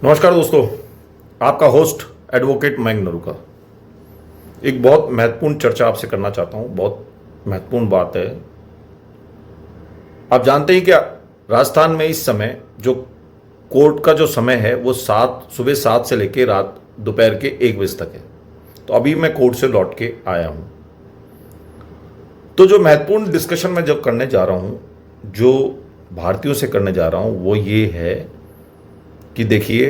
नमस्कार दोस्तों, आपका होस्ट एडवोकेट मयंक नरूका। एक बहुत महत्वपूर्ण चर्चा आपसे करना चाहता हूँ। बहुत महत्वपूर्ण बात है। आप जानते हैं क्या, राजस्थान में इस समय जो कोर्ट का जो समय है वो सुबह 7 से लेकर रात दोपहर के 1 बजे तक है। तो अभी मैं कोर्ट से लौट के आया हूँ। तो जो महत्वपूर्ण डिस्कशन मैं जब करने जा रहा हूँ, जो भारतीयों से करने जा रहा हूँ, वो ये है कि देखिए,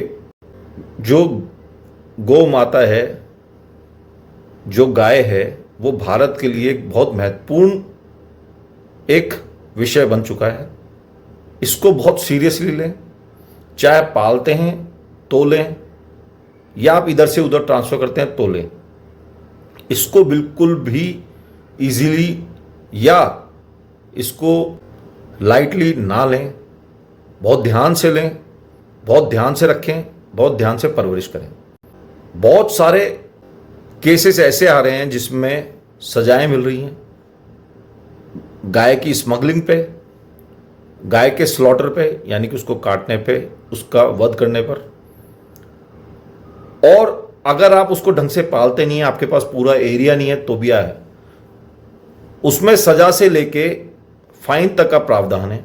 जो गौ माता है, जो गाय है, वो भारत के लिए एक बहुत महत्वपूर्ण एक विषय बन चुका है। इसको बहुत सीरियसली लें, चाहे पालते हैं तो लें या आप इधर से उधर ट्रांसफर करते हैं तो लें। इसको बिल्कुल भी इजीली या इसको लाइटली ना लें। बहुत ध्यान से लें, बहुत ध्यान से रखें, बहुत ध्यान से परवरिश करें। बहुत सारे केसेस ऐसे आ रहे हैं जिसमें सजाएं मिल रही हैं, गाय की स्मगलिंग पे, गाय के स्लॉटर पे, यानी कि उसको काटने पे, उसका वध करने पर। और अगर आप उसको ढंग से पालते नहीं है, आपके पास पूरा एरिया नहीं है तो भी है, उसमें सजा से लेके फाइन तक का प्रावधान है।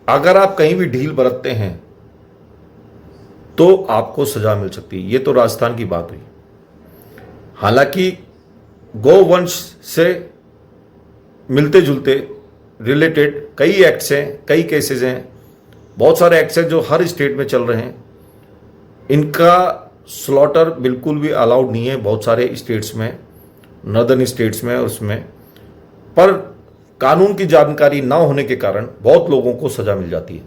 अगर आप कहीं भी ढील बरतते हैं तो आपको सजा मिल सकती है। ये तो राजस्थान की बात हुई। हालांकि गोवंश से मिलते जुलते रिलेटेड कई एक्ट्स हैं, कई केसेस हैं, बहुत सारे एक्ट्स हैं जो हर स्टेट में चल रहे हैं। इनका स्लॉटर बिल्कुल भी अलाउड नहीं है बहुत सारे स्टेट्स में, नॉर्दर्न स्टेट्स में, उसमें पर कानून की जानकारी ना होने के कारण बहुत लोगों को सजा मिल जाती है।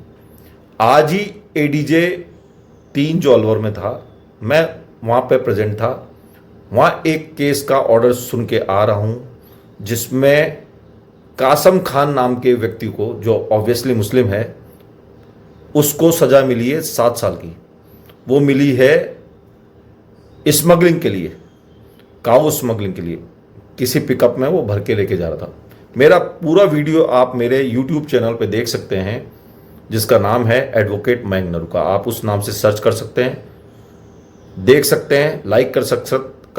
आज ही एडीजे 3 जो अलवर में था, मैं वहाँ पे प्रेजेंट था। वहाँ एक केस का ऑर्डर सुन के आ रहा हूँ जिसमें कासम खान नाम के व्यक्ति को, जो ऑब्वियसली मुस्लिम है, उसको सजा मिली है 7 साल की। वो मिली है स्मगलिंग के लिए, काऊ स्मगलिंग के लिए। किसी पिकअप में वो भर के लेके जा रहा था। मेरा पूरा वीडियो आप मेरे यूट्यूब चैनल पे देख सकते हैं, जिसका नाम है एडवोकेट मयंक नरूका। आप उस नाम से सर्च कर सकते हैं, देख सकते हैं, लाइक कर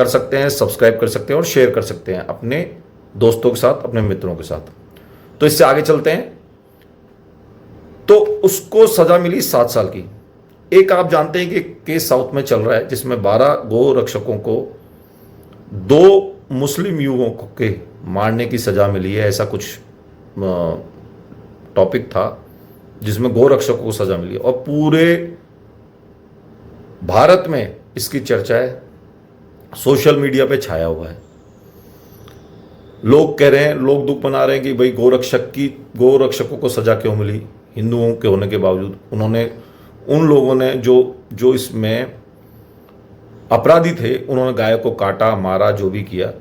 सकते हैं, सब्सक्राइब कर सकते हैं और शेयर कर सकते हैं अपने दोस्तों के साथ, अपने मित्रों के साथ। तो इससे आगे चलते हैं। तो उसको सजा मिली 7 साल की। एक आप जानते हैं कि केस साउथ में चल रहा है जिसमें 12 गौ रक्षकों को 2 मुस्लिम युवकों के मारने की सजा मिली है। ऐसा कुछ टॉपिक था जिसमें गौ रक्षकों को सजा मिली है और पूरे भारत में इसकी चर्चा है, सोशल मीडिया पे छाया हुआ है। लोग कह रहे हैं, लोग दुख मना रहे हैं कि भाई गौ रक्षकों को सजा क्यों मिली, हिंदुओं के होने के बावजूद। उन लोगों ने जो इसमें अपराधी थे, उन्होंने गाय को काटा, मारा, जो भी किया,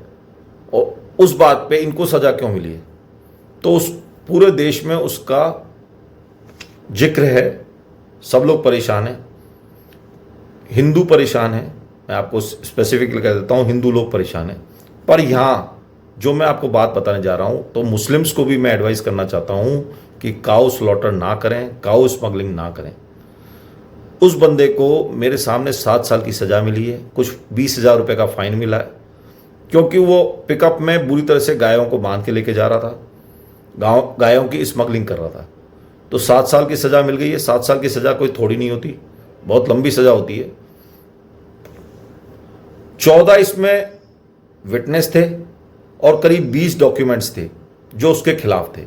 और उस बात पे इनको सजा क्यों मिली है। तो उस पूरे देश में उसका जिक्र है। सब लोग परेशान हैं, हिंदू परेशान हैं। मैं आपको स्पेसिफिकली कह देता हूँ, हिंदू लोग परेशान हैं। पर यहाँ जो मैं आपको बात बताने जा रहा हूँ, तो मुस्लिम्स को भी मैं एडवाइस करना चाहता हूँ कि काऊ स्लॉटर ना करें, काऊ स्मगलिंग ना करें। उस बंदे को मेरे सामने 7 साल की सज़ा मिली है, कुछ 20,000 रुपये का फाइन मिला है, क्योंकि वो पिकअप में बुरी तरह से गायों को बांध के लेके जा रहा था, गायों की स्मगलिंग कर रहा था। तो 7 साल की सज़ा मिल गई है। 7 साल की सज़ा कोई थोड़ी नहीं होती, बहुत लंबी सज़ा होती है। 14 इसमें विटनेस थे और करीब 20 डॉक्यूमेंट्स थे जो उसके खिलाफ थे।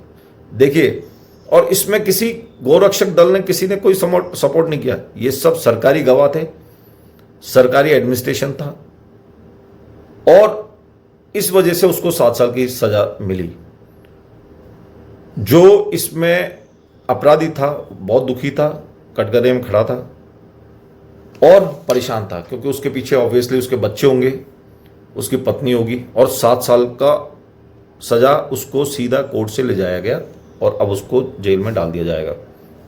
देखिए, और इसमें किसी गोरक्षक दल ने, किसी ने कोई सपोर्ट नहीं किया। ये सब सरकारी गवाह थे, सरकारी एडमिनिस्ट्रेशन था, और इस वजह से उसको 7 साल की सजा मिली। जो इसमें अपराधी था बहुत दुखी था, कटघरे में खड़ा था और परेशान था, क्योंकि उसके पीछे ऑब्वियसली उसके बच्चे होंगे, उसकी पत्नी होगी, और 7 साल का सजा उसको सीधा कोर्ट से ले जाया गया और अब उसको जेल में डाल दिया जाएगा।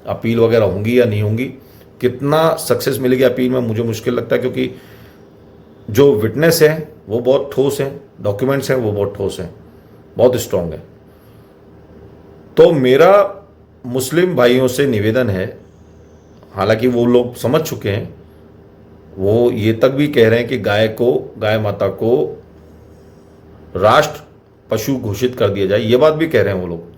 अपील वगैरह होंगी या नहीं होंगी, कितना सक्सेस मिलेगी अपील में, मुझे मुश्किल लगता है, क्योंकि जो विटनेस है वो बहुत ठोस हैं, डॉक्यूमेंट्स हैं वो बहुत ठोस हैं, बहुत स्ट्रांग है। तो मेरा मुस्लिम भाइयों से निवेदन है, हालांकि वो लोग समझ चुके हैं, वो ये तक भी कह रहे हैं कि गाय माता को राष्ट्र पशु घोषित कर दिया जाए, ये बात भी कह रहे हैं वो लोग।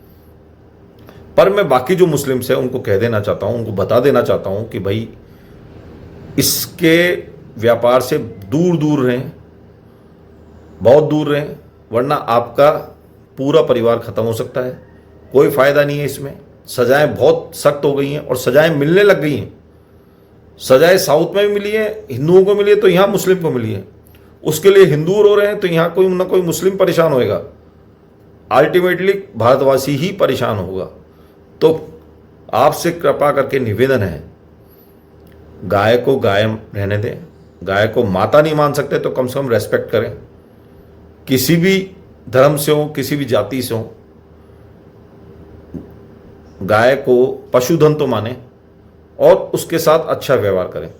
पर मैं बाकी जो मुस्लिम्स हैं उनको कह देना चाहता हूं, उनको बता देना चाहता हूं कि भाई इसके व्यापार से दूर दूर रहें, बहुत दूर रहें, वरना आपका पूरा परिवार खत्म हो सकता है। कोई फायदा नहीं है इसमें। सजाएं बहुत सख्त हो गई हैं और सजाएं मिलने लग गई हैं। सजाएं साउथ में भी मिली है, हिंदुओं को मिली है तो यहाँ मुस्लिम को मिली है। उसके लिए हिंदू रो रहे हैं तो यहाँ कोई ना कोई मुस्लिम परेशान होएगा। अल्टीमेटली भारतवासी ही परेशान होगा। तो आपसे कृपा करके निवेदन है, गाय को गाय रहने दें। गाय को माता नहीं मान सकते तो कम से कम रेस्पेक्ट करें। किसी भी धर्म से हो, किसी भी जाति से हो, गाय को पशुधन तो माने और उसके साथ अच्छा व्यवहार करें।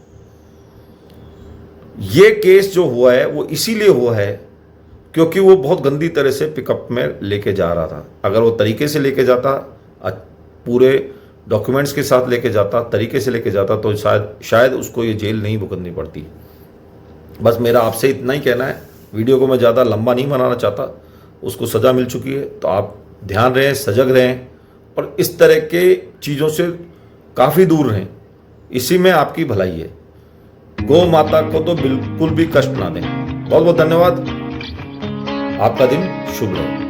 ये केस जो हुआ है वो इसीलिए हुआ है क्योंकि वो बहुत गंदी तरह से पिकअप में लेके जा रहा था। अगर वो तरीके से लेके जाता, पूरे डॉक्यूमेंट्स के साथ लेके जाता, तरीके से लेके जाता, तो शायद उसको ये जेल नहीं भुगतनी पड़ती। बस मेरा आपसे इतना ही कहना है। वीडियो को मैं ज़्यादा लंबा नहीं बनाना चाहता। उसको सज़ा मिल चुकी है, तो आप ध्यान रहें, सजग रहें और इस तरह के चीज़ों से काफ़ी दूर रहें। इसी में आपकी भलाई है। गौ माता को तो बिल्कुल भी कष्ट ना दें। बहुत बहुत धन्यवाद। आपका दिन शुभ रहे।